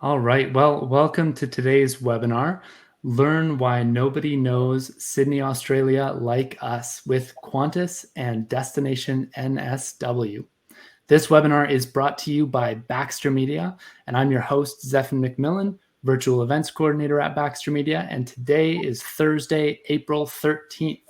All right. Well, welcome to today's webinar. Learn why nobody knows Sydney, Australia like us with Qantas and Destination NSW. This webinar is brought to you by Baxter Media, and I'm your host, Zephan McMillan, Virtual Events Coordinator at Baxter Media, and today is Thursday, April 13th.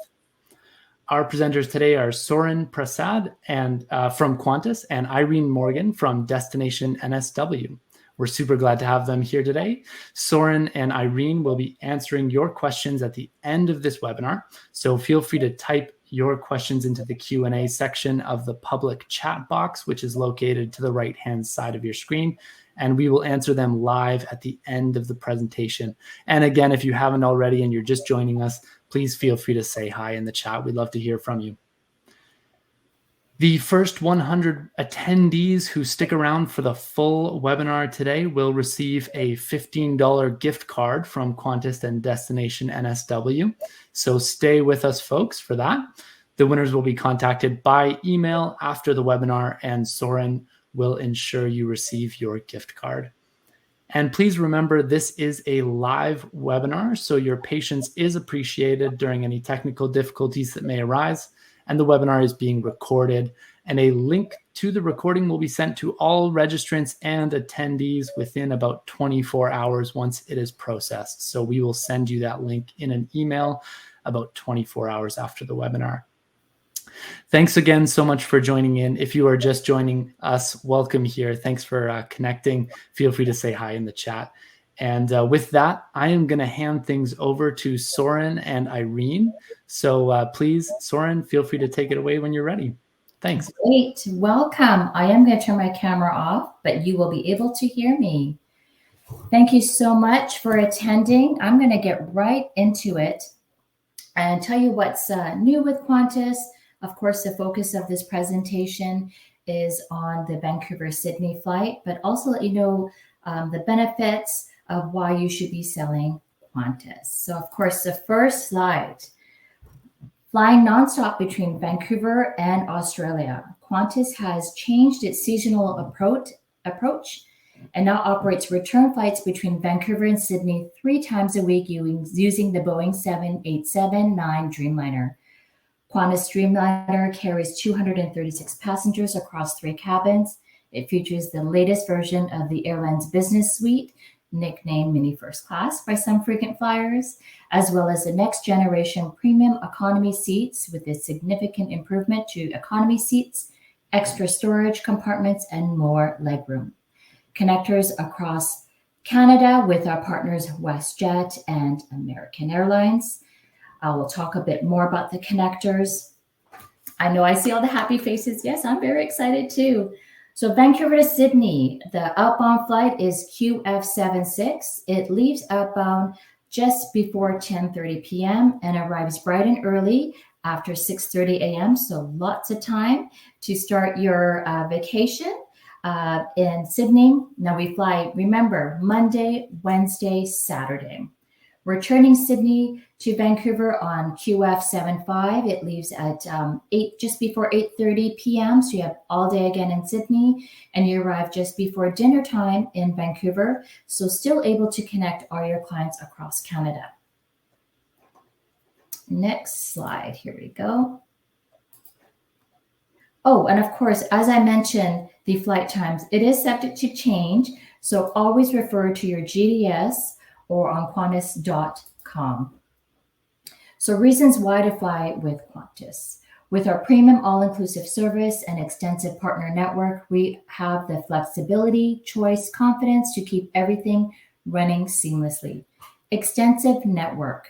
Our presenters today are Soren Prasad from Qantas and Irene Morgan from Destination NSW. We're super glad to have them here today. Soren and Irene will be answering your questions at the end of this webinar, so feel free to type your questions into the Q&A section of the public chat box, which is located to the right-hand side of your screen, and we will answer them live at the end of the presentation. And again, if you haven't already and you're just joining us, please feel free to say hi in the chat. We'd love to hear from you. The first 100 attendees who stick around for the full webinar today will receive a $15 gift card from Qantas and Destination NSW. So stay with us, folks, for that. The winners will be contacted by email after the webinar, and Soren will ensure you receive your gift card. And please remember, this is a live webinar, so your patience is appreciated during any technical difficulties that may arise. And the webinar is being recorded, and a link to the recording will be sent to all registrants and attendees within about 24 hours once it is processed. So we will send you that link in an email about 24 hours after the webinar. Thanks again so much for joining in. If you are just joining us, welcome here. Thanks for connecting. Feel free to say hi in the chat. And with that, I am going to hand things over to Soren and Irene. So please, Soren, feel free to take it away when you're ready. Thanks. Great. Welcome. I am going to turn my camera off, but you will be able to hear me. Thank you so much for attending. I'm going to get right into it and tell you what's new with Qantas. Of course, the focus of this presentation is on the Vancouver-Sydney flight, but also let you know the benefits of why you should be selling Qantas. So, of course, the first slide, flying nonstop between Vancouver and Australia. Qantas has changed its seasonal approach and now operates return flights between Vancouver and Sydney 3 times a week using the Boeing 787-9 Dreamliner. Qantas Dreamliner carries 236 passengers across 3 cabins. It features the latest version of the airline's business suite, nicknamed Mini First Class by some frequent flyers, as well as the next generation premium economy seats with a significant improvement to economy seats, extra storage compartments, and more legroom. Connectors across Canada with our partners WestJet and American Airlines. I will talk a bit more about the connectors. I know I see all the happy faces. Yes, I'm very excited too. So Vancouver to Sydney, the outbound flight is QF76. It leaves outbound just before 10:30 p.m. and arrives bright and early after 6:30 a.m. So lots of time to start your vacation in Sydney. Now we fly, remember, Monday, Wednesday, Saturday. Returning Sydney to Vancouver on QF75, it leaves at just before 8:30 p.m. So you have all day again in Sydney, and you arrive just before dinner time in Vancouver. So still able to connect all your clients across Canada. Next slide, here we go. Oh, and of course, as I mentioned, the flight times, it is subject to change. So always refer to your GDS or on Qantas.com. So reasons why to fly with Qantas. With our premium all-inclusive service and extensive partner network, we have the flexibility, choice, confidence to keep everything running seamlessly. Extensive network.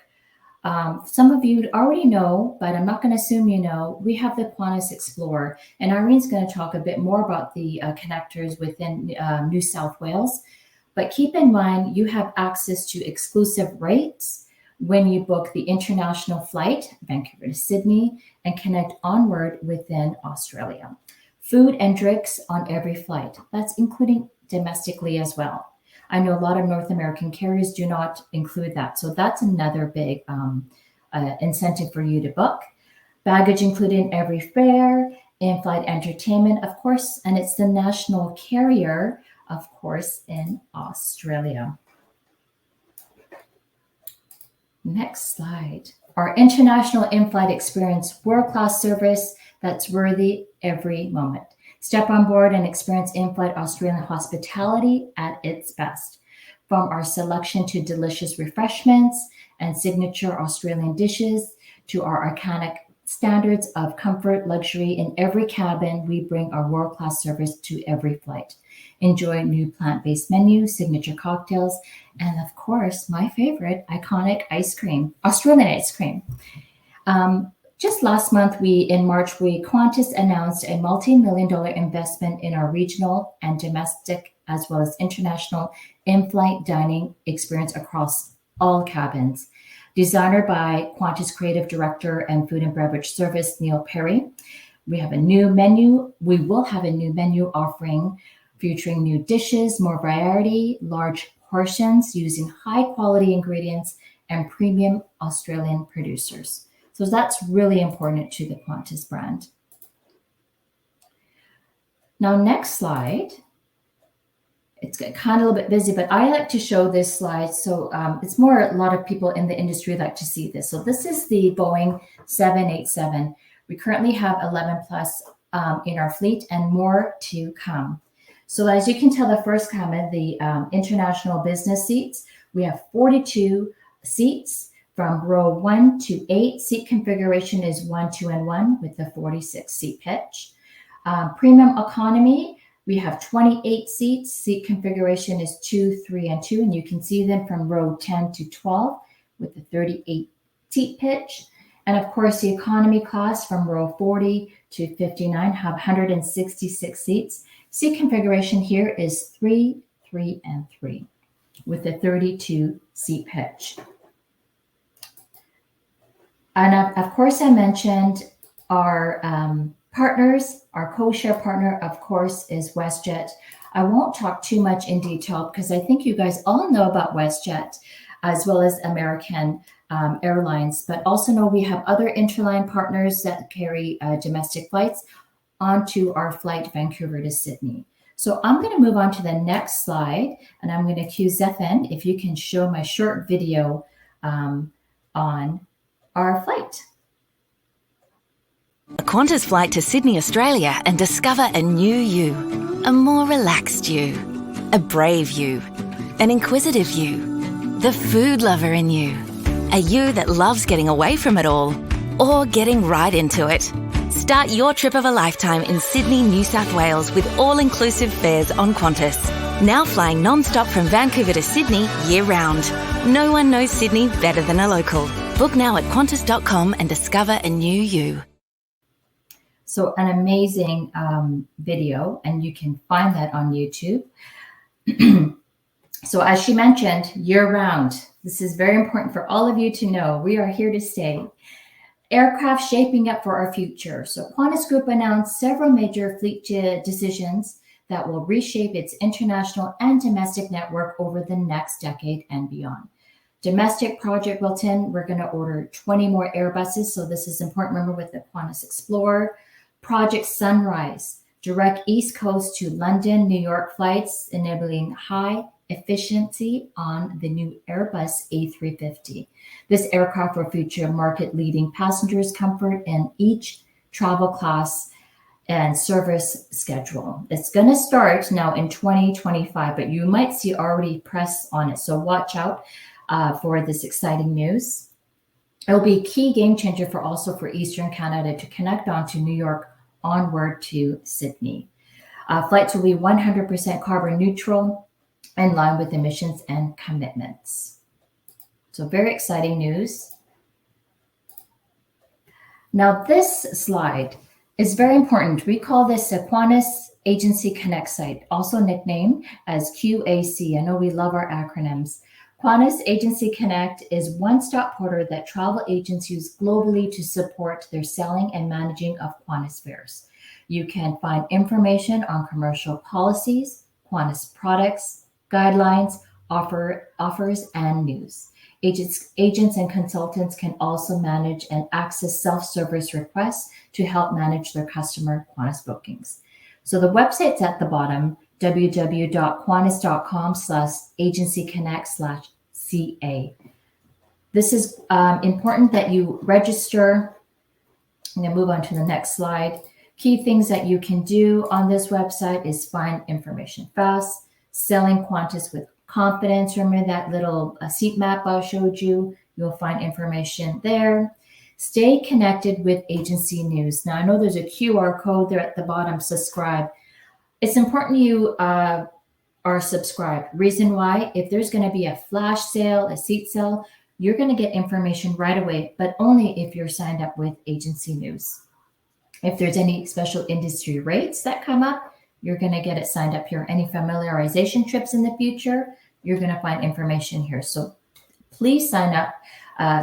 Some of you already know, but I'm not going to assume you know, we have the Qantas Explorer, and Irene's going to talk a bit more about the connectors within New South Wales. But keep in mind, you have access to exclusive rates when you book the international flight, Vancouver to Sydney, and connect onward within Australia. Food and drinks on every flight. That's including domestically as well. I know a lot of North American carriers do not include that. So that's another big incentive for you to book. Baggage included in every fare, in-flight entertainment, of course, and it's the national carrier of course, in Australia. Next slide. Our international in-flight experience, world-class service that's worthy every moment. Step on board and experience in-flight Australian hospitality at its best. From our selection to delicious refreshments and signature Australian dishes to our iconic standards of comfort, luxury in every cabin, we bring our world-class service to every flight. Enjoy new plant-based menus, signature cocktails, and of course, my favorite, iconic ice cream, Australian ice cream. Just last month, in March, Qantas announced a multi-million-dollar investment in our regional and domestic, as well as international in-flight dining experience across all cabins. Designed by Qantas Creative Director and Food and Beverage Service, Neil Perry. We will have a new menu offering featuring new dishes, more variety, large portions using high-quality ingredients and premium Australian producers. So that's really important to the Qantas brand. Now, next slide. It's kind of a little bit busy, but I like to show this slide. So it's more a lot of people in the industry like to see this. So this is the Boeing 787. We currently have 11 plus in our fleet and more to come. So as you can tell, the first cabin, the international business seats, we have 42 seats from row 1 to 8. Seat configuration is 1, 2, and 1 with the 46 seat pitch. Premium economy, we have 28 seats. Seat configuration is 2, 3, and 2, and you can see them from row 10 to 12 with the 38 seat pitch. And of course, the economy class from row 40 to 59 have 166 seats. Seat configuration here is 3, 3, and 3 with a 32 seat pitch. And of course, I mentioned our partners. Our co-share partner, of course, is WestJet. I won't talk too much in detail because I think you guys all know about WestJet as well as American Airlines, but also know we have other interline partners that carry domestic flights onto our flight Vancouver to Sydney. So I'm going to move on to the next slide, and I'm going to cue Zephan if you can show my short video on our flight. A Qantas flight to Sydney, Australia, and discover a new you. A more relaxed you. A brave you. An inquisitive you. The food lover in you. A you that loves getting away from it all. Or getting right into it. Start your trip of a lifetime in Sydney, New South Wales with all-inclusive fares on Qantas. Now flying non-stop from Vancouver to Sydney year-round. No one knows Sydney better than a local. Book now at qantas.com and discover a new you. So an amazing video, and you can find that on YouTube. So as she mentioned, year-round. This is very important for all of you to know. We are here to stay. Aircraft shaping up for our future. So Qantas Group announced several major fleet decisions that will reshape its international and domestic network over the next decade and beyond. Domestic project built in, we're going to order 20 more Airbuses. So this is important. Remember with the Qantas Explorer. Project Sunrise, direct East Coast to London, New York flights, enabling high efficiency on the new Airbus A350. This aircraft will feature market-leading passengers comfort in each travel class and service schedule. It's going to start now in 2025, but you might see already press on it. So watch out for this exciting news. It will be a key game changer for Eastern Canada to connect on to New York onward to Sydney. Flights will be 100% carbon neutral, in line with emissions and commitments. So very exciting news. Now this slide is very important. We call this a Qantas Agency Connect site, also nicknamed as QAC. I know we love our acronyms. Qantas Agency Connect is one-stop portal that travel agents use globally to support their selling and managing of Qantas fares. You can find information on commercial policies, Qantas products, guidelines, offers, and news. Agents and consultants can also manage and access self-service requests to help manage their customer Qantas bookings. So the website's at the bottom www.qantas.com/agencyconnect/CA. This is important that you register. I'm going to move on to the next slide. Key things that you can do on this website is find information fast, selling Qantas with confidence. Remember that little seat map I showed you? You'll find information there. Stay connected with agency news. Now, I know there's a QR code there at the bottom, subscribe. It's important you are subscribed. Reason why, if there's going to be a flash sale, a seat sale, you're going to get information right away, but only if you're signed up with agency news. If there's any special industry rates that come up, you're going to get it signed up here. Any familiarization trips in the future, you're going to find information here. So please sign up,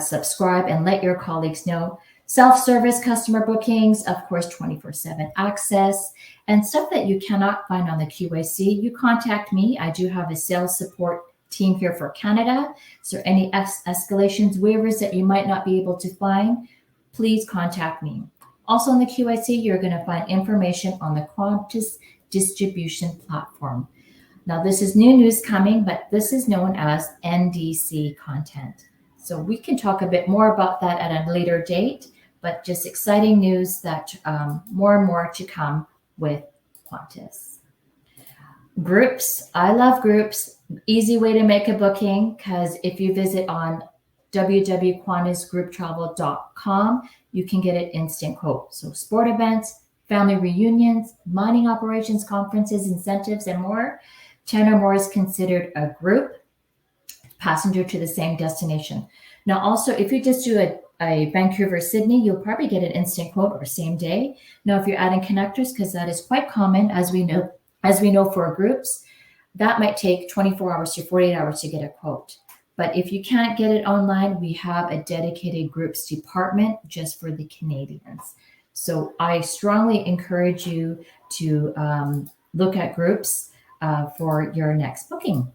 subscribe, and let your colleagues know. Self-service customer bookings, of course, 24/7 access, and stuff that you cannot find on the QAC, you contact me. I do have a sales support team here for Canada. So any escalations, waivers that you might not be able to find, please contact me. Also on the QAC, you're going to find information on the Qantas distribution platform. Now, this is new news coming, but this is known as NDC content. So we can talk a bit more about that at a later date, but just exciting news that more and more to come with Qantas. Groups. I love groups. Easy way to make a booking, because if you visit on www.qantasgrouptravel.com, you can get an instant quote. So sport events, family reunions, mining operations, conferences, incentives, and more. 10 or more is considered a group passenger to the same destination. Now, also, if you just do a Vancouver, Sydney, you'll probably get an instant quote or same day. Now, if you're adding connectors, because that is quite common, as we know for groups, that might take 24 hours to 48 hours to get a quote. But if you can't get it online, we have a dedicated groups department just for the Canadians. So I strongly encourage you to look at groups for your next booking.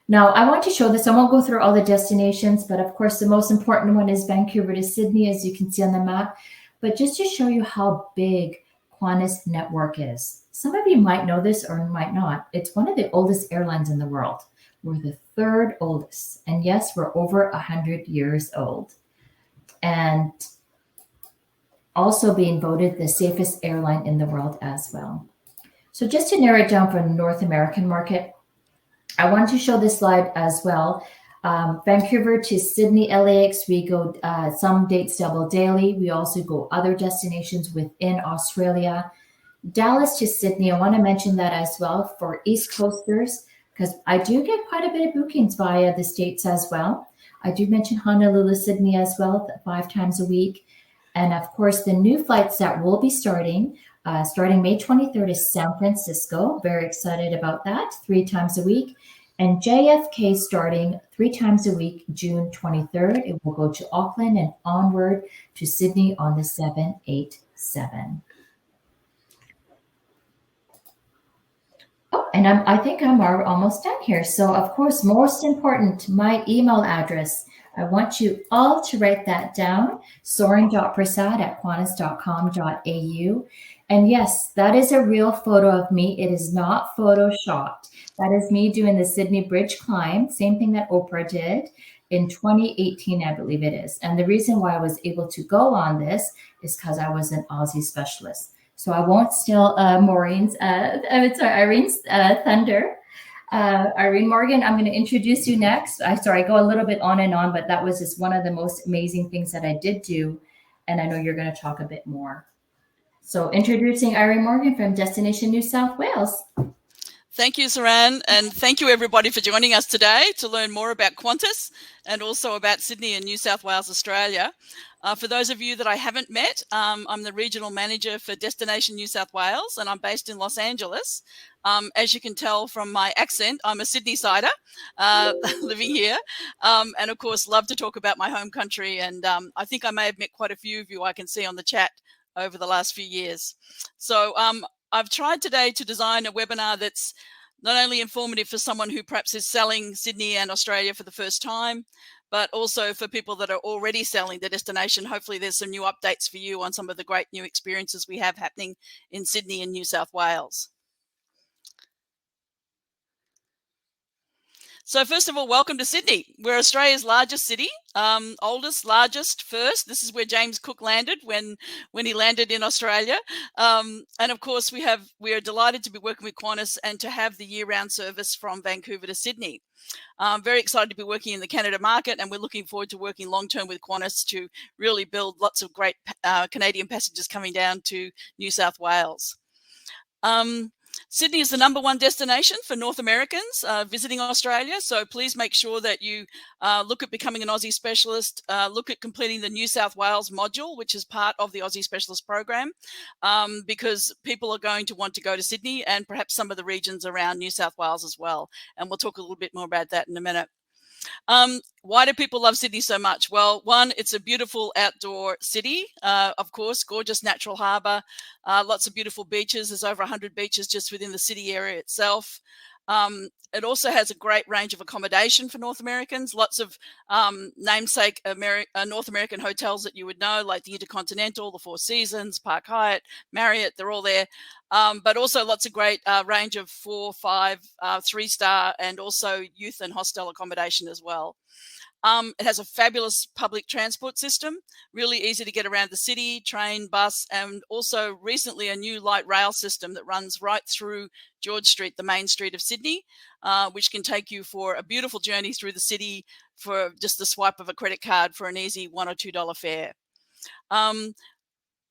Now, I want to show this. I won't go through all the destinations, but of course, the most important one is Vancouver to Sydney, as you can see on the map. But just to show you how big Qantas network is. Some of you might know this or might not. It's one of the oldest airlines in the world. We're the third oldest. And yes, we're over 100 years old. And also being voted the safest airline in the world as well. So just to narrow it down for the North American market, I want to show this slide as well. Vancouver to Sydney, LAX, we go some dates double daily. We also go other destinations within Australia. Dallas to Sydney, I want to mention that as well for East Coasters, because I do get quite a bit of bookings via the States as well. I do mention Honolulu, Sydney as well, 5 times a week. And of course, the new flights that will be starting May 23rd is San Francisco. Very excited about that, 3 times a week. And JFK starting 3 times a week, June 23rd. It will go to Auckland and onward to Sydney on the 787. Oh, and I think I'm almost done here. So, of course, most important, my email address. I want you all to write that down, soaring.prasad@qantas.com.au. And yes, that is a real photo of me. It is not photoshopped. That is me doing the Sydney Bridge climb, same thing that Oprah did in 2018, I believe it is. And the reason why I was able to go on this is because I was an Aussie specialist. So I won't steal Irene's thunder. Irene Morgan, I'm going to introduce you next. I go a little bit on and on, but that was just one of the most amazing things that I did do. And I know you're going to talk a bit more. So introducing Irene Morgan from Destination New South Wales. Thank you, Saran, and thank you everybody for joining us today to learn more about Qantas and also about Sydney and New South Wales, Australia. For those of you that I haven't met, I'm the Regional Manager for Destination New South Wales, and I'm based in Los Angeles. As you can tell from my accent, I'm a Sydney-sider living here, and of course love to talk about my home country, and I think I may have met quite a few of you I can see on the chat over the last few years. So I've tried today to design a webinar that's not only informative for someone who perhaps is selling Sydney and Australia for the first time, but also for people that are already selling the destination. Hopefully there's some new updates for you on some of the great new experiences we have happening in Sydney and New South Wales. So first of all, welcome to Sydney. We're Australia's largest city, oldest, largest, first. This is where James Cook landed when he landed in Australia. And of course, we are delighted to be working with Qantas and to have the year-round service from Vancouver to Sydney. I'm very excited to be working in the Canada market, and we're looking forward to working long-term with Qantas to really build lots of great Canadian passengers coming down to New South Wales. Sydney is the #1 destination for North Americans visiting Australia, so please make sure that you look at becoming an Aussie specialist, look at completing the New South Wales module, which is part of the Aussie Specialist program, because people are going to want to go to Sydney and perhaps some of the regions around New South Wales as well, and we'll talk a little bit more about that in a minute. Why do people love Sydney so much? Well, one, it's a beautiful outdoor city, of course, gorgeous natural harbour, lots of beautiful beaches. There's over 100 beaches just within the city area itself. It also has a great range of accommodation for North Americans, lots of namesake North American hotels that you would know, like the Intercontinental, the Four Seasons, Park Hyatt, Marriott, they're all there. But also lots of great range of 4, 5, 3-star and also youth and hostel accommodation as well. It has a fabulous public transport system, really easy to get around the city, train, bus, and also recently a new light rail system that runs right through George Street, the main street of Sydney, which can take you for a beautiful journey through the city for just the swipe of a credit card for an easy $1 or $2 fare.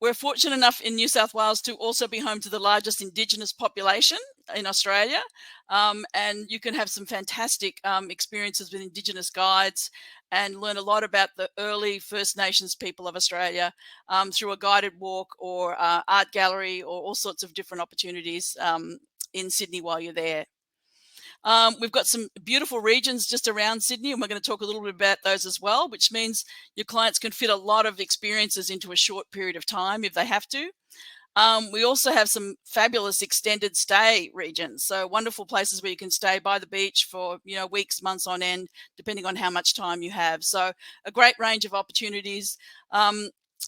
We're fortunate enough in New South Wales to also be home to the largest Indigenous population in Australia, and you can have some fantastic experiences with Indigenous guides and learn a lot about the early First Nations people of Australia through a guided walk or art gallery or all sorts of different opportunities in Sydney while you're there. We've got some beautiful regions just around Sydney, and we're going to talk a little bit about those as well, which means your clients can fit a lot of experiences into a short period of time if they have to. We also have some fabulous extended stay regions, so wonderful places where you can stay by the beach for weeks, months on end, depending on how much time you have. So a great range of opportunities.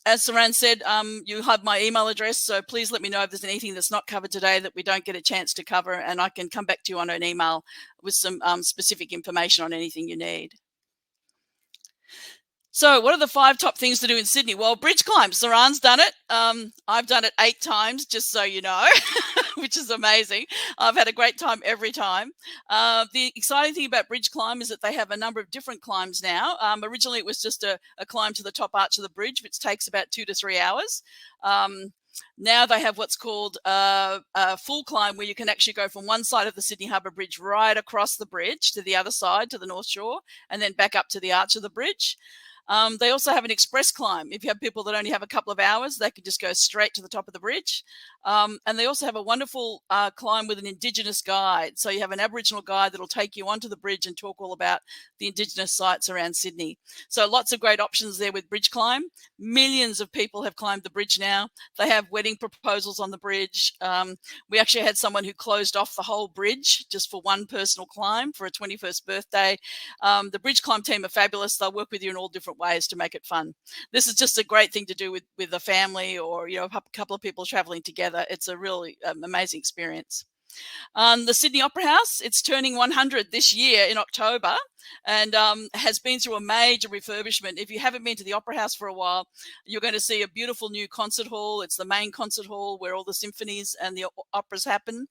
As Saran said, you have my email address, so please let me know if there's anything that's not covered today that we don't get a chance to cover, and I can come back to you on an email with some specific information on anything you need. So what are the 5 top things to do in Sydney? Well, bridge climb. Saran's done it. I've done it 8 times, just so you know, which is amazing. I've had a great time every time. The exciting thing about bridge climb is that they have a number of different climbs now. Originally, it was just a climb to the top arch of the bridge, which takes about 2 to 3 hours. Now they have what's called a full climb, where you can actually go from one side of the Sydney Harbour Bridge right across the bridge to the other side, to the North Shore, and then back up to the arch of the bridge. They also have an express climb. If you have people that only have a couple of hours, they can just go straight to the top of the bridge. And they also have a wonderful climb with an Indigenous guide. So you have an Aboriginal guide that'll take you onto the bridge and talk all about the Indigenous sites around Sydney. So lots of great options there with bridge climb. Millions of people have climbed the bridge now. They have wedding proposals on the bridge. We actually had someone who closed off the whole bridge just for one personal climb for a 21st birthday. The bridge climb team are fabulous. They'll work with you in all different ways to make it fun. This is just a great thing to do with a family or a couple of people traveling together. It's a really amazing experience. The Sydney Opera House, it's turning 100 this year in October, and has been through a major refurbishment. If you haven't been to the Opera House for a while, you're going to see a beautiful new concert hall. It's the main concert hall where all the symphonies and the operas happen.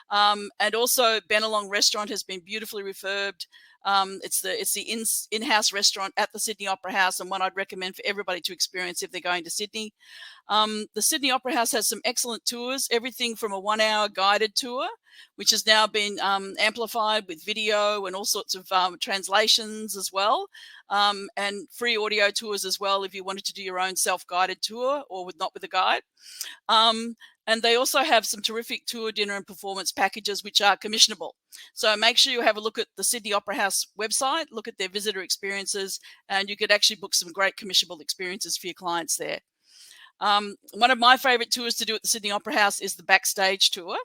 And also Benelong Restaurant has been beautifully refurbed. It's the in-house restaurant at the Sydney Opera House, and one I'd recommend for everybody to experience if they're going to Sydney. The Sydney Opera House has some excellent tours, everything from a 1-hour guided tour, which has now been amplified with video and all sorts of translations as well, and free audio tours as well if you wanted to do your own self-guided tour or not with a guide. And they also have some terrific tour, dinner and performance packages which are commissionable. So make sure you have a look at the Sydney Opera House website, look at their visitor experiences, and you could actually book some great commissionable experiences for your clients there. One of my favourite tours to do at the Sydney Opera House is the backstage tour.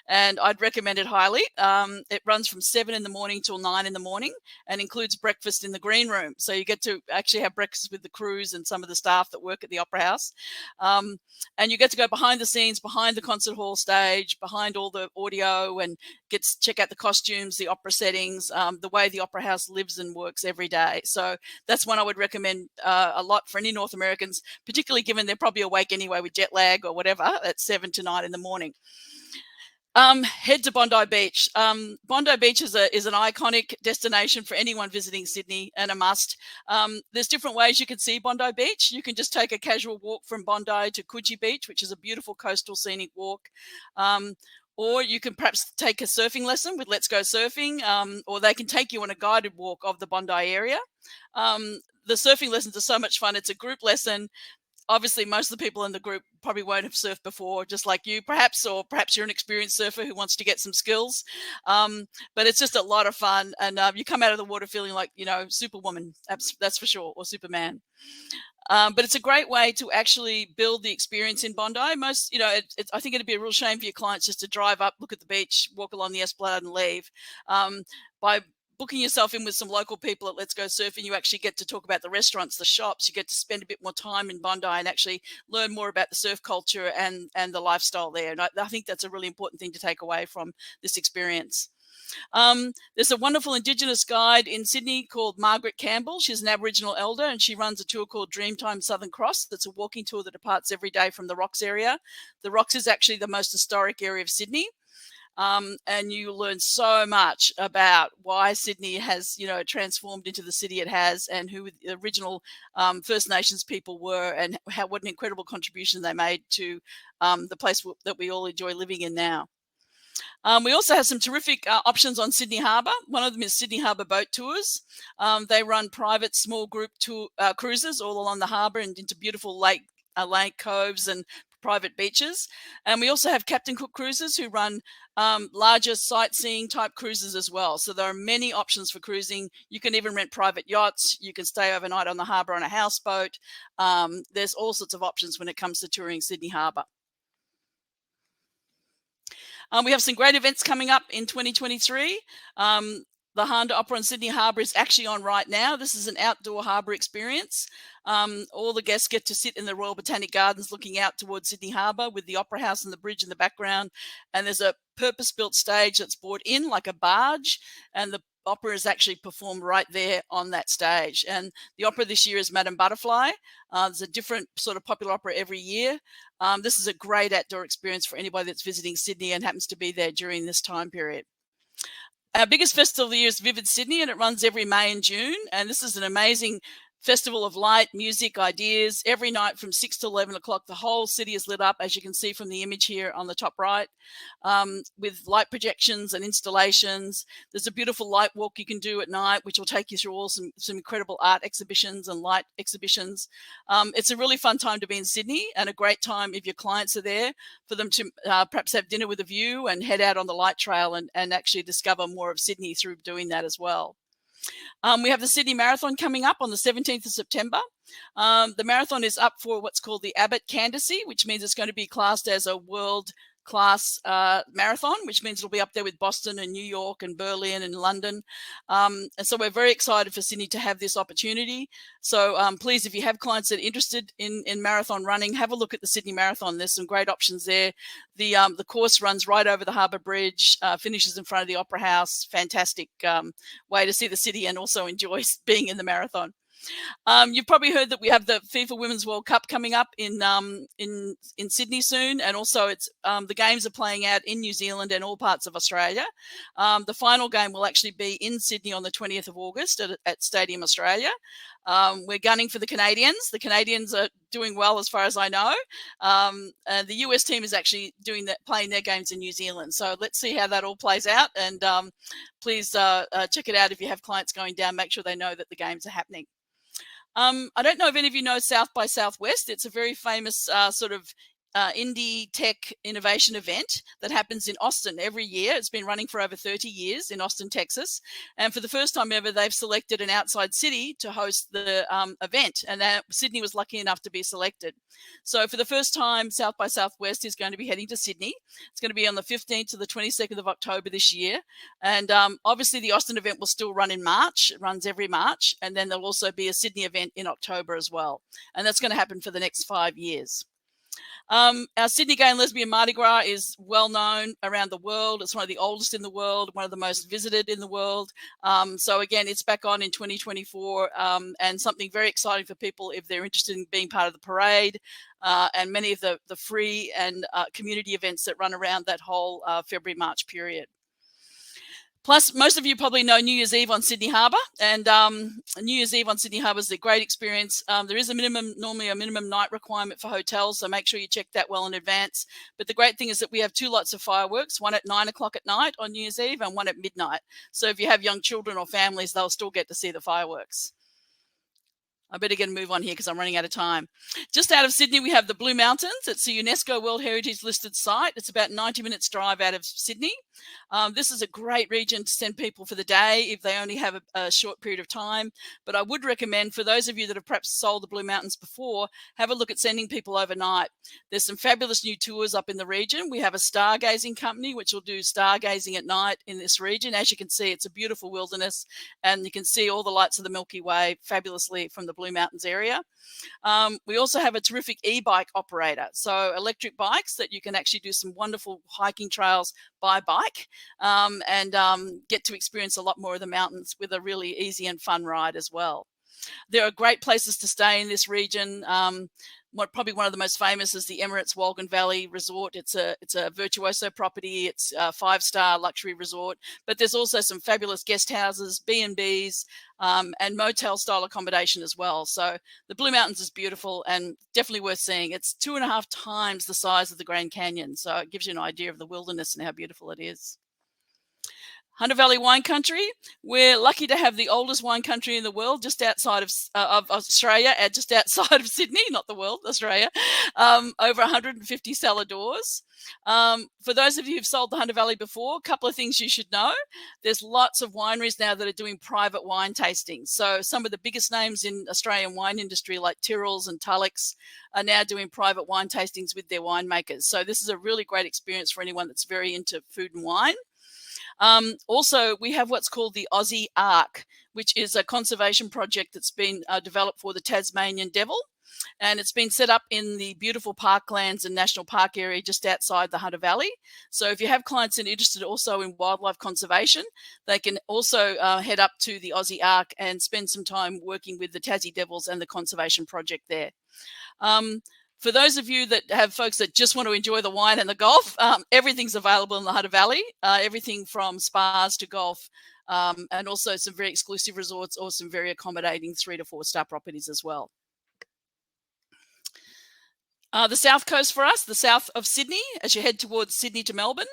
and I'd recommend it highly. It runs from 7 in the morning till 9 in the morning and includes breakfast in the green room. So you get to actually have breakfast with the crews and some of the staff that work at the Opera House. And you get to go behind the scenes, behind the concert hall stage, behind all the audio, and get to check out the costumes, the opera settings, the way the Opera House lives and works every day. So that's one I would recommend a lot for any North Americans, particularly given they're probably awake anyway with jet lag or whatever at 7 to 9 in the morning. Head to Bondi Beach. Bondi Beach is an iconic destination for anyone visiting Sydney and a must. There's different ways you can see Bondi Beach. You can just take a casual walk from Bondi to Coogee Beach, which is a beautiful coastal scenic walk. Or you can perhaps take a surfing lesson with Let's Go Surfing, or they can take you on a guided walk of the Bondi area. The surfing lessons are so much fun. It's a group lesson. Obviously, most of the people in the group probably won't have surfed before, just like you, perhaps, or perhaps you're an experienced surfer who wants to get some skills. But it's just a lot of fun, and you come out of the water feeling like, Superwoman, that's for sure, or Superman. But it's a great way to actually build the experience in Bondi. I think it'd be a real shame for your clients just to drive up, look at the beach, walk along the Esplanade and leave. By booking yourself in with some local people at Let's Go Surfing, you actually get to talk about the restaurants, the shops. You get to spend a bit more time in Bondi and actually learn more about the surf culture and the lifestyle there. And I think that's a really important thing to take away from this experience. There's a wonderful Indigenous guide in Sydney called Margaret Campbell. She's an Aboriginal elder, and she runs a tour called Dreamtime Southern Cross. That's a walking tour that departs every day from the Rocks area. The Rocks is actually the most historic area of Sydney. And you learn so much about why Sydney has, transformed into the city it has, and who the original First Nations people were, and what an incredible contribution they made to the place that we all enjoy living in now. We also have some terrific options on Sydney Harbour. One of them is Sydney Harbour Boat Tours. They run private small group cruises all along the harbour and into beautiful lake coves and private beaches. And we also have Captain Cook Cruises, who run larger sightseeing type cruises as well. So there are many options for cruising. You can even rent private yachts. You can stay overnight on the harbour on a houseboat. There's all sorts of options when it comes to touring Sydney Harbour. We have some great events coming up in 2023. The Honda Opera on Sydney Harbour is actually on right now. This is an outdoor harbour experience. All the guests get to sit in the Royal Botanic Gardens looking out towards Sydney Harbour with the Opera House and the bridge in the background. And there's a purpose-built stage that's brought in like a barge, and the opera is actually performed right there on that stage. And the opera this year is Madame Butterfly. There's a different sort of popular opera every year. This is a great outdoor experience for anybody that's visiting Sydney and happens to be there during this time period. Our biggest festival of the year is Vivid Sydney, and it runs every May and June. And this is an amazing festival of light, music, ideas. Every night from 6 to 11 o'clock, the whole city is lit up, as you can see from the image here on the top right, with light projections and installations. There's a beautiful light walk you can do at night, which will take you through all some incredible art exhibitions and light exhibitions. It's a really fun time to be in Sydney, and a great time if your clients are there for them to perhaps have dinner with a view and head out on the light trail and actually discover more of Sydney through doing that as well. We have the Sydney Marathon coming up on the 17th of September. The marathon is up for what's called the Abbott Candidacy, which means it's going to be classed as a world-class marathon, which means it'll be up there with Boston and New York and Berlin and London. And so we're very excited for Sydney to have this opportunity. So please, if you have clients that are interested in marathon running, have a look at the Sydney Marathon. There's some great options there. The course runs right over the Harbour Bridge, finishes in front of the Opera House. Fantastic way to see the city and also enjoy being in the marathon. You've probably heard that we have the FIFA Women's World Cup coming up in Sydney soon, and also it's the games are playing out in New Zealand and all parts of Australia. The final game will actually be in Sydney on the 20th of August at Stadium Australia. We're gunning for the Canadians. The Canadians are doing well as far as I know. The US team is actually playing their games in New Zealand. So let's see how that all plays out. And please check it out if you have clients going down. Make sure they know that the games are happening. I don't know if any of you know South by Southwest. It's a very famous sort of indie tech innovation event that happens in Austin every year. It's been running for over 30 years in Austin, Texas. And for the first time ever, they've selected an outside city to host the event. And Sydney was lucky enough to be selected. So for the first time, South by Southwest is going to be heading to Sydney. It's going to be on the 15th to the 22nd of October this year. And obviously the Austin event will still run in March. It runs every March. And then there'll also be a Sydney event in October as well. And that's going to happen for the next 5 years. Our Sydney Gay and Lesbian Mardi Gras is well known around the world. It's one of the oldest in the world, one of the most visited in the world. So again, it's back on in 2024 and something very exciting for people if they're interested in being part of the parade and many of the free and community events that run around that whole February-March period. Plus, most of you probably know New Year's Eve on Sydney Harbour, and New Year's Eve on Sydney Harbour is a great experience. There is normally a minimum night requirement for hotels, so make sure you check that well in advance. But the great thing is that we have 2 lots of fireworks, one at 9 o'clock at night on New Year's Eve and one at midnight. So if you have young children or families, they'll still get to see the fireworks. I better get a move on here because I'm running out of time. Just out of Sydney, we have the Blue Mountains. It's a UNESCO World Heritage listed site. It's about 90 minutes drive out of Sydney. This is a great region to send people for the day if they only have a short period of time. But I would recommend for those of you that have perhaps sold the Blue Mountains before, have a look at sending people overnight. There's some fabulous new tours up in the region. We have a stargazing company which will do stargazing at night in this region. As you can see, it's a beautiful wilderness and you can see all the lights of the Milky Way fabulously from the Blue Mountains area. We also have a terrific e-bike operator, so electric bikes that you can actually do some wonderful hiking trails by bike and get to experience a lot more of the mountains with a really easy and fun ride as well. There are great places to stay in this region. Probably one of the most famous is the Emirates Walgan Valley Resort. It's a virtuoso property. It's a 5-star luxury resort, but there's also some fabulous guest houses, B&Bs, and motel style accommodation as well. So the Blue Mountains is beautiful and definitely worth seeing. It's 2.5 times the size of the Grand Canyon. So it gives you an idea of the wilderness and how beautiful it is. Hunter Valley Wine Country. We're lucky to have the oldest wine country in the world, just outside of Australia, and just outside of Sydney, not the world, Australia. Over 150 cellar doors. For those of you who've sold the Hunter Valley before, a couple of things you should know. There's lots of wineries now that are doing private wine tastings. So some of the biggest names in Australian wine industry, like Tyrrell's and Tulloch's, are now doing private wine tastings with their winemakers. So this is a really great experience for anyone that's very into food and wine. Also, we have what's called the Aussie Ark, which is a conservation project that's been developed for the Tasmanian devil. And it's been set up in the beautiful parklands and national park area just outside the Hunter Valley. So if you have clients that are interested also in wildlife conservation, they can also head up to the Aussie Ark and spend some time working with the Tassie Devils and the conservation project there. For those of you that have folks that just want to enjoy the wine and the golf, everything's available in the Hunter Valley, everything from spas to golf, and also some very exclusive resorts or some very accommodating 3 to 4 star properties as well. The south coast for us, the south of Sydney, as you head towards Sydney to Melbourne.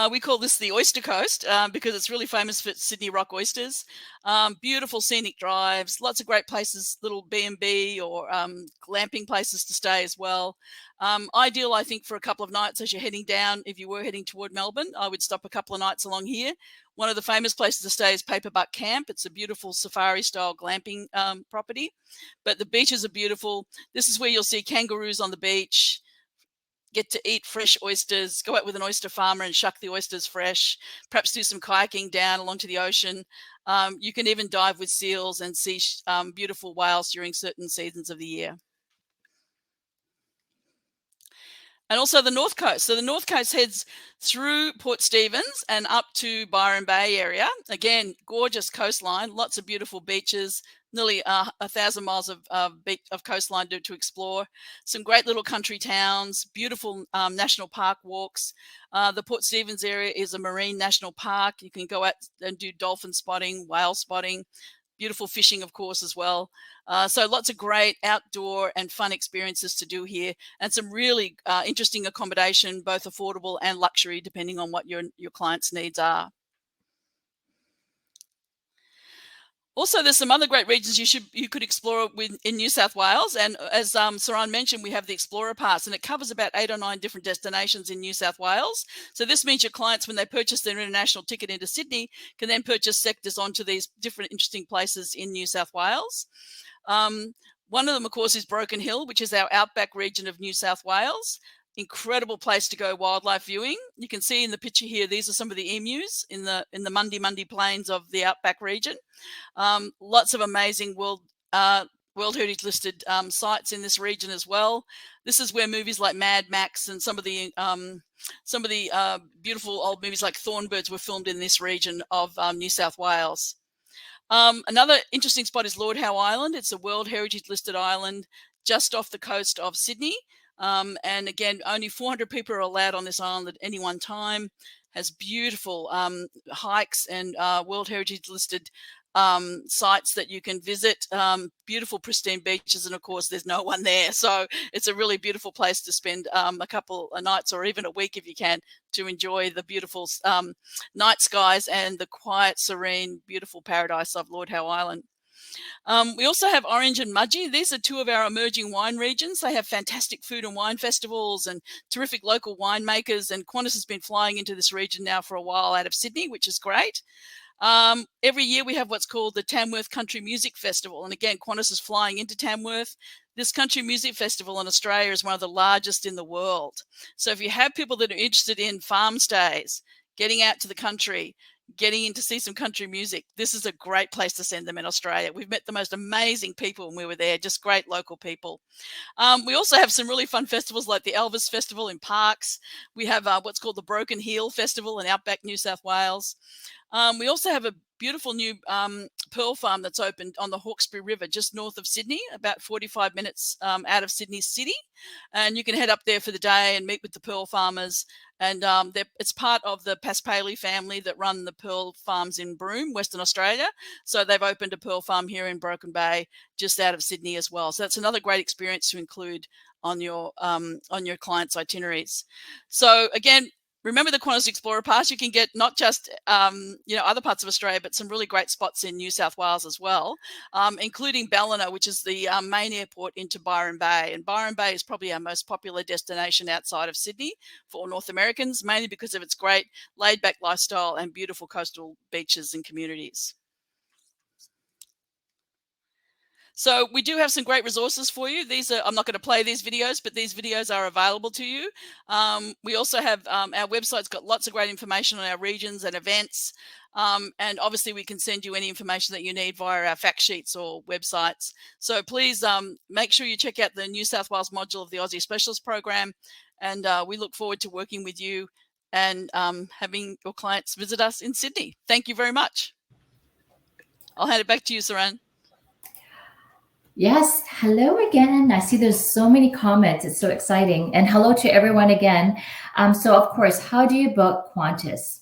We call this the Oyster Coast because it's really famous for Sydney rock oysters. Beautiful scenic drives, lots of great places, little B&B or glamping places to stay as well. Ideal, I think, for a couple of nights as you're heading down. If you were heading toward Melbourne, I would stop a couple of nights along here. One of the famous places to stay is Paperbuck Camp. It's a beautiful safari-style glamping property, but the beaches are beautiful. This is where you'll see kangaroos on the beach, get to eat fresh oysters, go out with an oyster farmer and shuck the oysters fresh, perhaps do some kayaking down along to the ocean. You can even dive with seals and see beautiful whales during certain seasons of the year. And also the North Coast. So the North Coast heads through Port Stephens and up to Byron Bay area. Again, gorgeous coastline, lots of beautiful beaches, nearly 1,000 miles of coastline to explore. Some great little country towns, beautiful national park walks. The Port Stephens area is a marine national park. You can go out and do dolphin spotting, whale spotting. Beautiful fishing, of course, as well. So lots of great outdoor and fun experiences to do here, and some really interesting accommodation, both affordable and luxury, depending on what your client's needs are. Also, there's some other great regions you could explore in New South Wales. And as Saran mentioned, we have the Explorer Pass, and it covers about 8 or 9 different destinations in New South Wales. So this means your clients, when they purchase their international ticket into Sydney, can then purchase sectors onto these different interesting places in New South Wales. One of them, of course, is Broken Hill, which is our outback region of New South Wales. Incredible place to go wildlife viewing. You can see in the picture here, these are some of the emus in the Mundi Plains of the outback region. Lots of amazing World Heritage listed sites in this region as well. This is where movies like Mad Max and some of the beautiful old movies like Thornbirds were filmed in this region of New South Wales. Another interesting spot is Lord Howe Island. It's a World Heritage listed island just off the coast of Sydney. And again, only 400 people are allowed on this island at any one time. Has beautiful hikes and World Heritage listed sites that you can visit, beautiful pristine beaches, and of course there's no one there, so it's a really beautiful place to spend a couple of nights or even a week if you can, to enjoy the beautiful night skies and the quiet, serene, beautiful paradise of Lord Howe Island. We also have Orange and Mudgee. These are 2 of our emerging wine regions. They have fantastic food and wine festivals and terrific local winemakers, and Qantas has been flying into this region now for a while out of Sydney, which is great. Every year we have what's called the Tamworth Country Music Festival. And again, Qantas is flying into Tamworth. This country music festival in Australia is one of the largest in the world. So if you have people that are interested in farm stays, getting out to the country, getting in to see some country music, this is a great place to send them in Australia. We've met the most amazing people when we were there, just great local people. We also have some really fun festivals like the Elvis Festival in Parks. We have what's called the Broken Heel Festival in outback New South Wales. We also have a beautiful new pearl farm that's opened on the Hawkesbury River, just north of Sydney, about 45 minutes out of Sydney City. And you can head up there for the day and meet with the pearl farmers. And it's part of the Paspaley family that run the pearl farms in Broome, Western Australia. So they've opened a pearl farm here in Broken Bay, just out of Sydney as well. So that's another great experience to include on your clients' itineraries. So again, remember the Qantas Explorer Pass. You can get not just other parts of Australia, but some really great spots in New South Wales as well, including Ballina, which is the main airport into Byron Bay. And Byron Bay is probably our most popular destination outside of Sydney for North Americans, mainly because of its great laid-back lifestyle and beautiful coastal beaches and communities. So we do have some great resources for you. I'm not going to play these videos, but these videos are available to you. We also have our website's got lots of great information on our regions and events. And obviously we can send you any information that you need via our fact sheets or websites. So please make sure you check out the New South Wales module of the Aussie Specialist Program. And we look forward to working with you and having your clients visit us in Sydney. Thank you very much. I'll hand it back to you, Saran. Yes, hello again. I see there's so many comments. It's so exciting. And hello to everyone again. So of course, how do you book Qantas?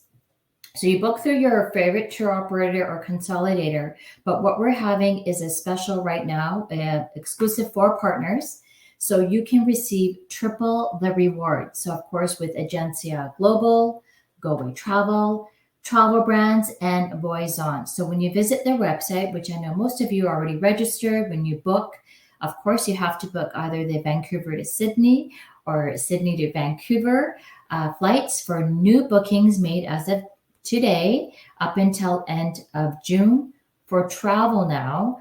So you book through your favorite tour operator or consolidator, but what we're having is a special right now, exclusive for partners. So you can receive triple the reward. So of course, with Agencia Global, Go Travel, Travel Brands, and Voyzon. So when you visit their website, which I know most of you already registered, when you book, of course, you have to book either the Vancouver to Sydney or Sydney to Vancouver flights for new bookings made as of today up until end of June. For travel now,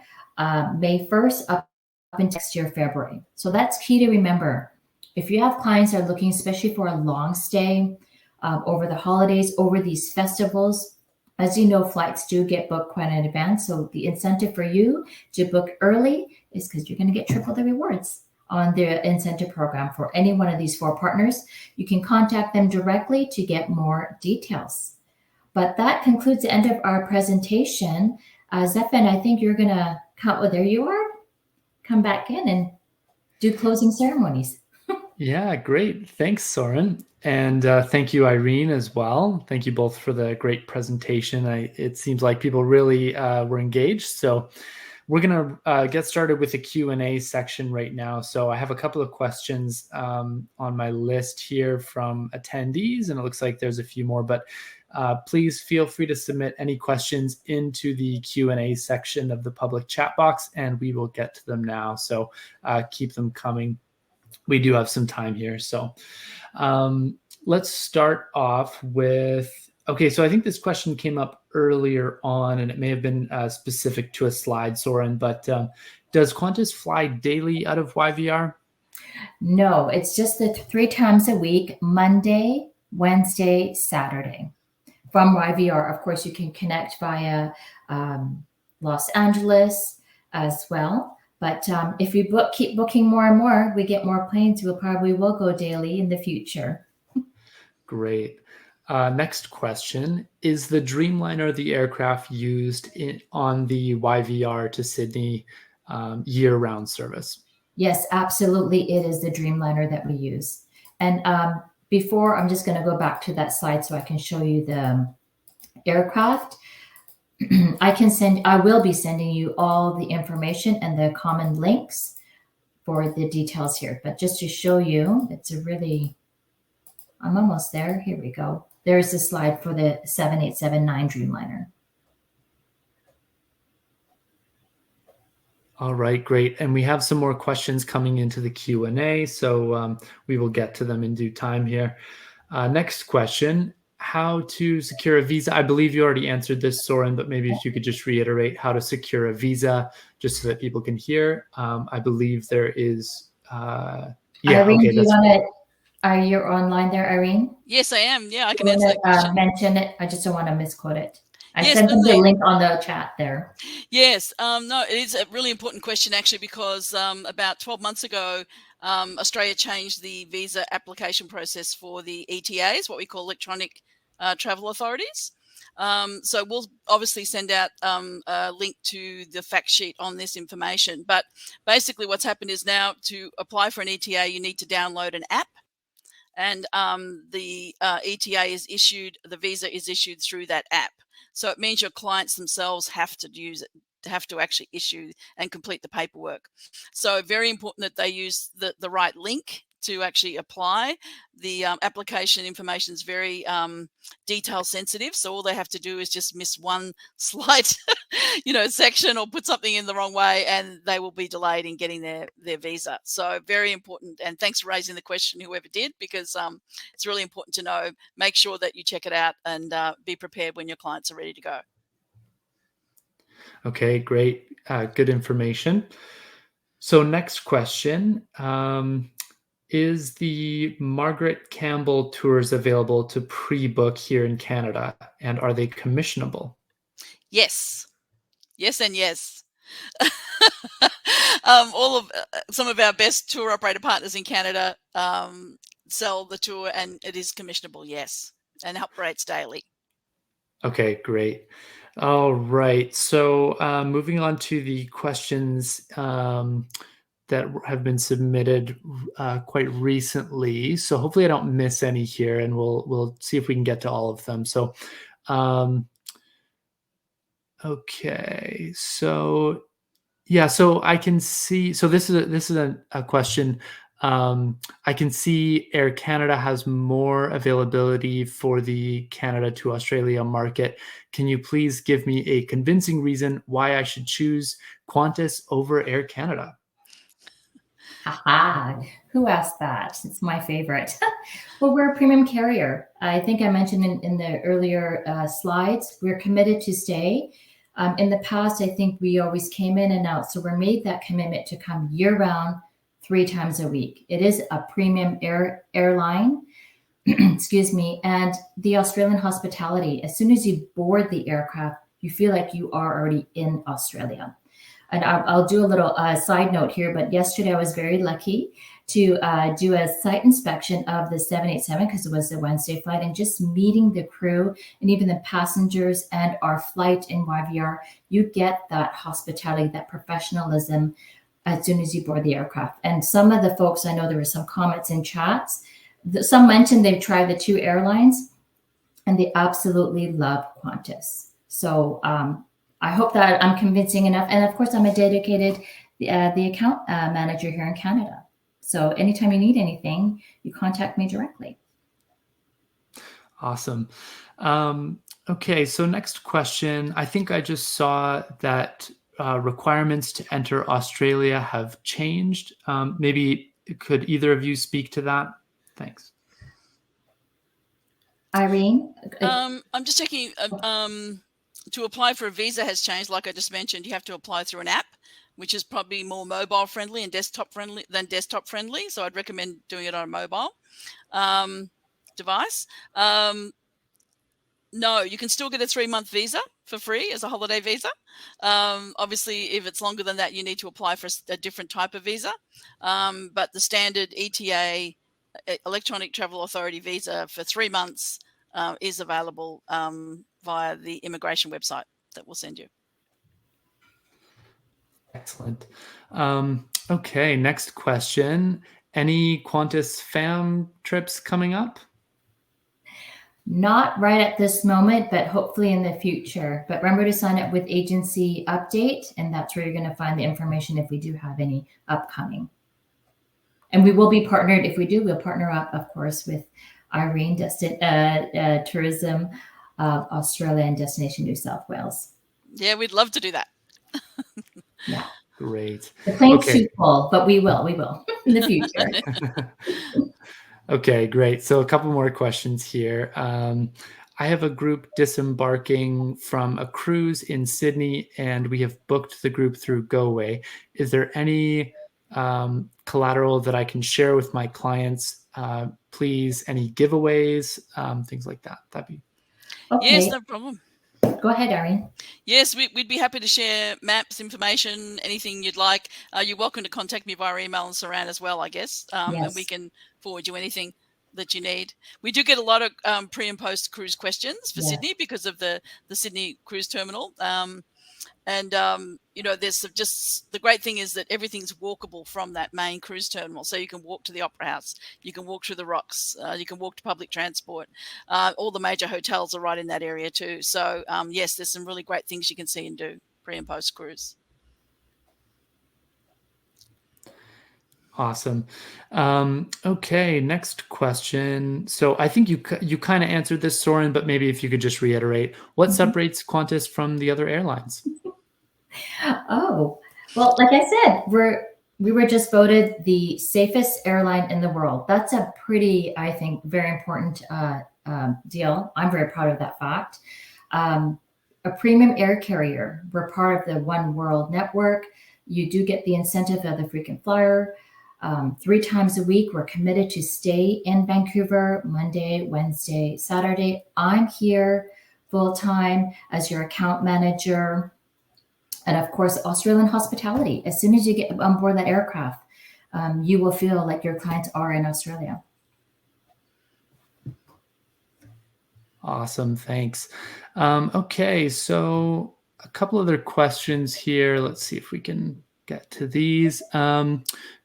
May 1st up until next year, February. So that's key to remember. If you have clients that are looking, especially for a long stay, over the holidays, over these festivals, as you know, flights do get booked quite in advance. So the incentive for you to book early is because you're going to get triple the rewards on the incentive program for any one of these 4 partners. You can contact them directly to get more details. But that concludes the end of our presentation. Zephan, I think you're going to come. Oh, there you are. Come back in and do closing ceremonies. Yeah, great. Thanks, Soren. And thank you, Irene, as well. Thank you both for the great presentation. It seems like people really were engaged. So we're going to get started with the Q&A section right now. So I have a couple of questions on my list here from attendees, and it looks like there's a few more, but please feel free to submit any questions into the Q&A section of the public chat box, and we will get to them now. So keep them coming. We do have some time here. So let's start off with, okay, so I think this question came up earlier on, and it may have been specific to a slide, Soren, but does Qantas fly daily out of YVR? No, it's just the 3 times a week, Monday, Wednesday, Saturday. From YVR, of course, you can connect via Los Angeles as well. But if we keep booking more and more, we get more planes, we'll probably will go daily in the future. Great. Next question. Is the Dreamliner the aircraft used on the YVR to Sydney year-round service? Yes, absolutely. It is the Dreamliner that we use. And before, I'm just going to go back to that slide so I can show you the aircraft. I will be sending you all the information and the common links for the details here. But just to show you, I'm almost there. Here we go. There's the slide for the 7879 Dreamliner. All right, great. And we have some more questions coming into the Q&A, so we will get to them in due time here. Next question, how to secure a visa. I believe you already answered this, Soren, but maybe if you could just reiterate how to secure a visa, just so that people can hear. I believe there is, Irene, okay, are you online there, Irene? Yes, I am. Yeah, I can answer that question. Mention it. I just don't want to misquote it. I sent them the link on the chat there. Yes, no, it is a really important question actually, because about 12 months ago, Australia changed the visa application process for the ETAs, what we call electronic travel authorities. So we'll obviously send out a link to the fact sheet on this information. But basically what's happened is now to apply for an ETA, you need to download an app. And the ETA is issued, the visa is issued through that app. So it means your clients themselves have to use it, have to actually issue and complete the paperwork. So very important that they use the right link to actually apply. The application information is very detail sensitive. So all they have to do is just miss one slight, section or put something in the wrong way, and they will be delayed in getting their visa. So very important. And thanks for raising the question, whoever did, because it's really important to know. Make sure that you check it out and be prepared when your clients are ready to go. Okay, great. Good information. So next question. Is the Margaret Campbell tours available to pre-book here in Canada, and are they commissionable? Yes. Yes and yes. Some of our best tour operator partners in Canada sell the tour, and it is commissionable, yes, and operates daily. Okay, great. All right. So moving on to the questions that have been submitted quite recently. So hopefully I don't miss any here, and we'll see if we can get to all of them. So, okay. So yeah, so I can see, so this is a question. I can see Air Canada has more availability for the Canada to Australia market. Can you please give me a convincing reason why I should choose Qantas over Air Canada? Haha, who asked that? It's my favorite. Well, we're a premium carrier. I think I mentioned in the earlier slides, we're committed to stay. In the past, I think we always came in and out. So we're made that commitment to come year round, 3 times a week. It is a premium airline, excuse me. And the Australian hospitality, as soon as you board the aircraft, you feel like you are already in Australia. And I'll do a little side note here, but yesterday I was very lucky to do a site inspection of the 787 because it was a Wednesday flight, and just meeting the crew and even the passengers and our flight in YVR, you get that hospitality, that professionalism as soon as you board the aircraft. And some of the folks, I know there were some comments in chats, some mentioned they've tried the 2 airlines and they absolutely love Qantas. So I hope that I'm convincing enough. And of course, I'm a dedicated the account manager here in Canada. So anytime you need anything, you contact me directly. Awesome. Okay, so next question. I think I just saw that requirements to enter Australia have changed. Maybe could either of you speak to that? Thanks. Irene? I'm just checking. To apply for a visa has changed. Like I just mentioned, you have to apply through an app, which is probably more mobile friendly and desktop friendly than desktop friendly. So I'd recommend doing it on a mobile device. No, you can still get a 3-month visa for free as a holiday visa. Obviously, if it's longer than that, you need to apply for a different type of visa. But the standard ETA, Electronic Travel Authority visa for 3 months is available via the immigration website that we'll send you. Excellent. Okay, next question. Any Qantas fam trips coming up? Not right at this moment, but hopefully in the future. But remember to sign up with Agency Update, and that's where you're going to find the information if we do have any upcoming. And we will be partnered. If we do, we'll partner up, of course, with Irene, Tourism Australia and Destination New South Wales. Yeah, we'd love to do that. Yeah. Great. The plane's too full, but we will in the future. Okay, great. So a couple more questions here. I have a group disembarking from a cruise in Sydney, and we have booked the group through GoAway. Is there any collateral that I can share with my clients? Please, any giveaways, things like that. That'd be okay. Yes, no problem. Go ahead, Irene. Yes, we'd be happy to share maps, information, anything you'd like. You're welcome to contact me via email and Saran as well, I guess, Yes. and we can forward you anything that you need. We do get a lot of pre and post cruise questions for Yes. Sydney because of the Sydney cruise terminal. There's just the great thing is that everything's walkable from that main cruise terminal. So you can walk to the Opera House, you can walk through the rocks, you can walk to public transport. All the major hotels are right in that area too. So yes, there's some really great things you can see and do pre and post cruise. awesome. Okay, next question. So I think you kind of answered this, Soren, but maybe if you could just reiterate, what separates Qantas from the other airlines? Oh, well, like I said, we were just voted the safest airline in the world. That's a pretty, I think, very important deal. I'm very proud of that fact. A premium air carrier. We're part of the One World network. You do get the incentive of the frequent flyer. 3 times a week, we're committed to stay in Vancouver, Monday, Wednesday, Saturday. I'm here full time as your account manager. And of course, Australian hospitality. As soon as you get on board that aircraft, you will feel like your clients are in Australia. Awesome, thanks. Okay, so a couple other questions here. Let's see if we can get to these.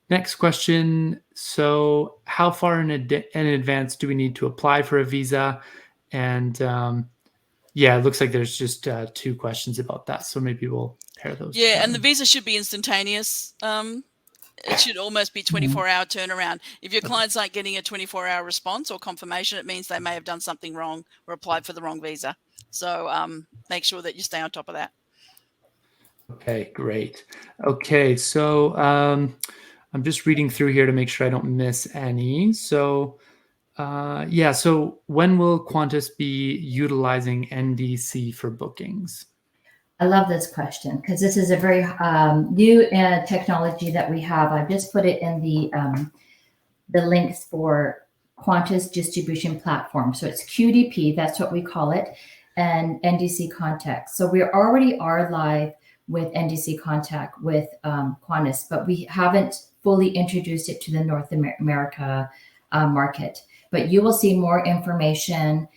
Next question. So how far in advance do we need to apply for a visa? And yeah, it looks like there's just 2 questions about that. So maybe we'll pair those. Yeah, together. and the visa should be instantaneous. It should almost be 24-hour turnaround. If your clients aren't getting a 24-hour response or confirmation, it means they may have done something wrong or applied for the wrong visa. So make sure that you stay on top of that. Okay, great. Okay, so I'm just reading through here to make sure I don't miss any. So yeah, so when will Qantas be utilizing NDC for bookings? I love this question because this is a very new technology that we have. I've just put it in the links for Qantas distribution platform. So it's QDP, that's what we call it, and NDC Contact. So we already are live with NDC Contact with Qantas, but we haven't fully introduced it to the North America market. But you will see more information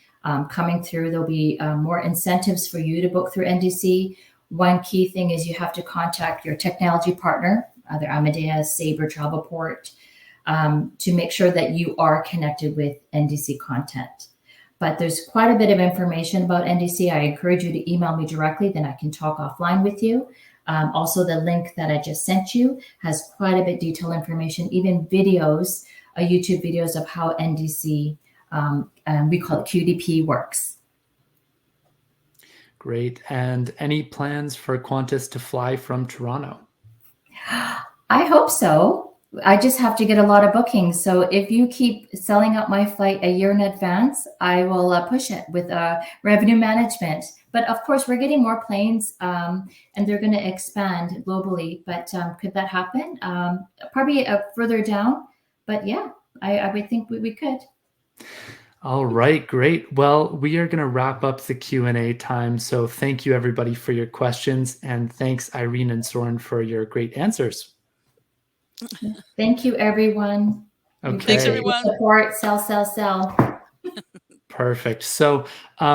coming through. There'll be more incentives for you to book through NDC. One key thing is you have to contact your technology partner, either Amadeus, Sabre, Travelport, to make sure that you are connected with NDC content. but there's quite a bit of information about NDC. I encourage you to email me directly, then I can talk offline with you. Also, the link that I just sent you has quite a bit detailed information, even videos, YouTube videos of how NDC, we call it QDP, works. Great. And any plans for Qantas to fly from Toronto? I hope so. I just have to get a lot of bookings. So if you keep selling out my flight a year in advance, I will push it with revenue management. But of course, we're getting more planes and they're going to expand globally. But could that happen? Probably further down. But yeah, I would think we could. All right, great. Well, we are going to wrap up the Q&A time. So thank you, everybody, for your questions. And thanks, Irene and Soren, for your great answers. Thank you, everyone. Okay. Thanks, everyone. Support, sell. Perfect. So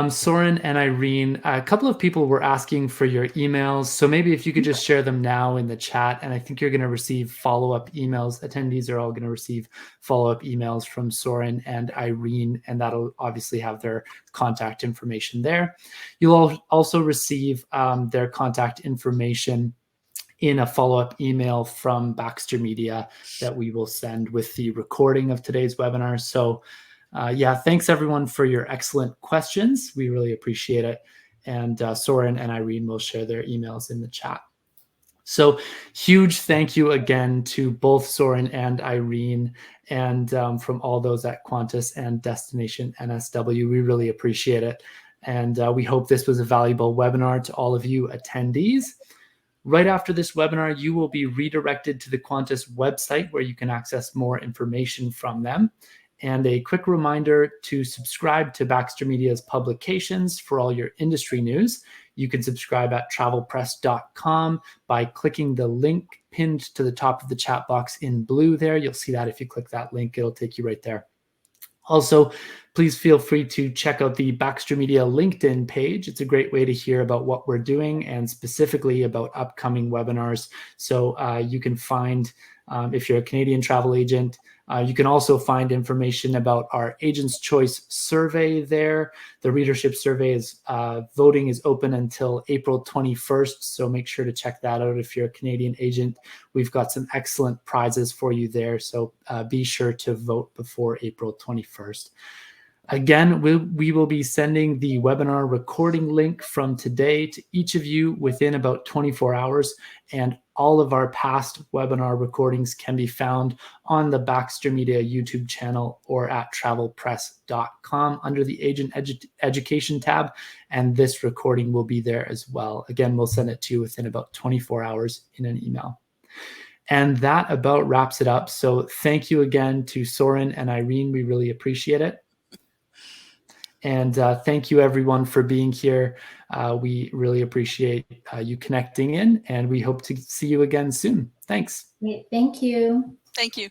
Soren and Irene, a couple of people were asking for your emails. So maybe if you could just share them now in the chat. And I think you're going to receive follow-up emails. Attendees are all going to receive follow-up emails from Soren and Irene, and that'll obviously have their contact information there. You'll also receive their contact information in a follow-up email from Baxter Media that we will send with the recording of today's webinar. So yeah, thanks everyone for your excellent questions. We really appreciate it. And Soren and Irene will share their emails in the chat. So huge thank you again to both Soren and Irene, and from all those at Qantas and Destination NSW. We really appreciate it. And we hope this was a valuable webinar to all of you attendees. Right after this webinar, you will be redirected to the Qantas website where you can access more information from them. And a quick reminder to subscribe to Baxter Media's publications for all your industry news. You can subscribe at travelpress.com by clicking the link pinned to the top of the chat box in blue there. You'll see that if you click that link, it'll take you right there. Also, please feel free to check out the Baxter Media LinkedIn page. It's a great way to hear about what we're doing and specifically about upcoming webinars. So you can find, if you're a Canadian travel agent, you can also find information about our Agent's Choice survey there. The readership survey is, voting is open until April 21st. So make sure to check that out if you're a Canadian agent. We've got some excellent prizes for you there. So be sure to vote before April 21st. Again, we will be sending the webinar recording link from today to each of you within about 24 hours. And all of our past webinar recordings can be found on the Baxter Media YouTube channel or at travelpress.com under the Agent Education tab. And this recording will be there as well. Again, we'll send it to you within about 24 hours in an email. And that about wraps it up. So thank you again to Soren and Irene. We really appreciate it. And thank you, everyone, for being here. We really appreciate you connecting in, and we hope to see you again soon. Thanks. Great. Thank you. Thank you.